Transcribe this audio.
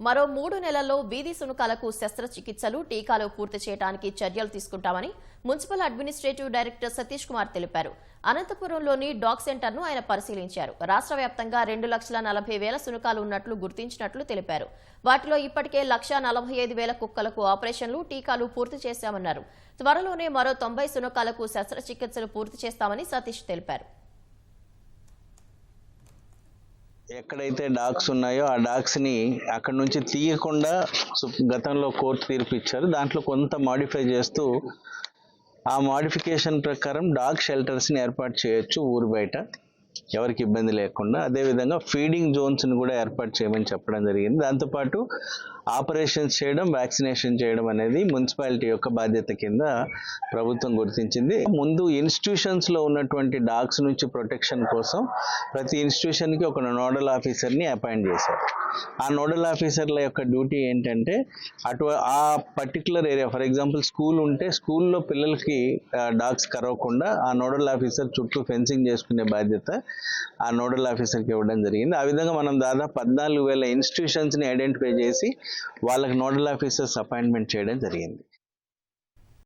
మరో 3 నెలల్లో వీధి సునకాలకు శస్త్రచికిత్సలు, టీకాలు పూర్తి చేయడానికి చర్యలు తీసుకుంటామని municipal administrative director Satish Kumar తెలిపారు. అనంతపురంలోని డాగ్ సెంటర్ను ఆయన పరిశీలించారు. రాష్ట్ర వ్యాప్తంగా 2,40,000 సునకాలు ఉన్నట్లు గుర్తించినట్లు తెలిపారు. వాటిలో ఇప్పటికే 1,45,000 కుక్కలకు ఆపరేషన్లు, టీకాలు పూర్తి చేశామన్నారు. త్వరలోనే మరో 90 సునకాలకు శస్త్రచికిత్సలు పూర్తి చేస్తామని సతీష్ తెలిపారు. ఎక్కడైతే డాగ్స్ ఉన్నాయో ఆ డాగ్స్ని అక్కడ నుంచి తీయకుండా గతంలో కోర్టు తీర్పు ఇచ్చారు. దాంట్లో కొంత మాడిఫై చేస్తూ ఆ మాడిఫికేషన్ ప్రకారం డాగ్ షెల్టర్స్ని ఏర్పాటు చేయొచ్చు ఊరు బయట, ఎవరికి ఇబ్బంది లేకుండా. అదేవిధంగా ఫీడింగ్ జోన్స్ని కూడా ఏర్పాటు చేయమని చెప్పడం జరిగింది. దాంతోపాటు ఆపరేషన్స్ చేయడం, వ్యాక్సినేషన్ చేయడం అనేది మున్సిపాలిటీ యొక్క బాధ్యత కింద ప్రభుత్వం గుర్తించింది. ముందు ఇన్స్టిట్యూషన్స్లో ఉన్నటువంటి డాగ్స్ నుంచి ప్రొటెక్షన్ కోసం ప్రతి ఇన్స్టిట్యూషన్కి ఒక నోడల్ ఆఫీసర్ని అపాయింట్ చేశారు. ఆ నోడల్ ఆఫీసర్ల యొక్క డ్యూటీ ఏంటంటే ఆ particular area, for example school ఉంటే స్కూల్లో పిల్లలకి డాగ్స్ కరవకుండా ఆ నోడల్ ఆఫీసర్ చుట్టూ ఫెన్సింగ్ చేసుకునే బాధ్యత ఆ నోడల్ ఆఫీసర్కి ఇవ్వడం జరిగింది. ఆ విధంగా మనం దాదాపు 14,000 ఇన్స్టిట్యూషన్స్ని ఐడెంటిఫై చేసి వాళ్ళకి నోడల్ ఆఫీసర్స్ అపాయింట్మెంట్ చేయడం జరిగింది.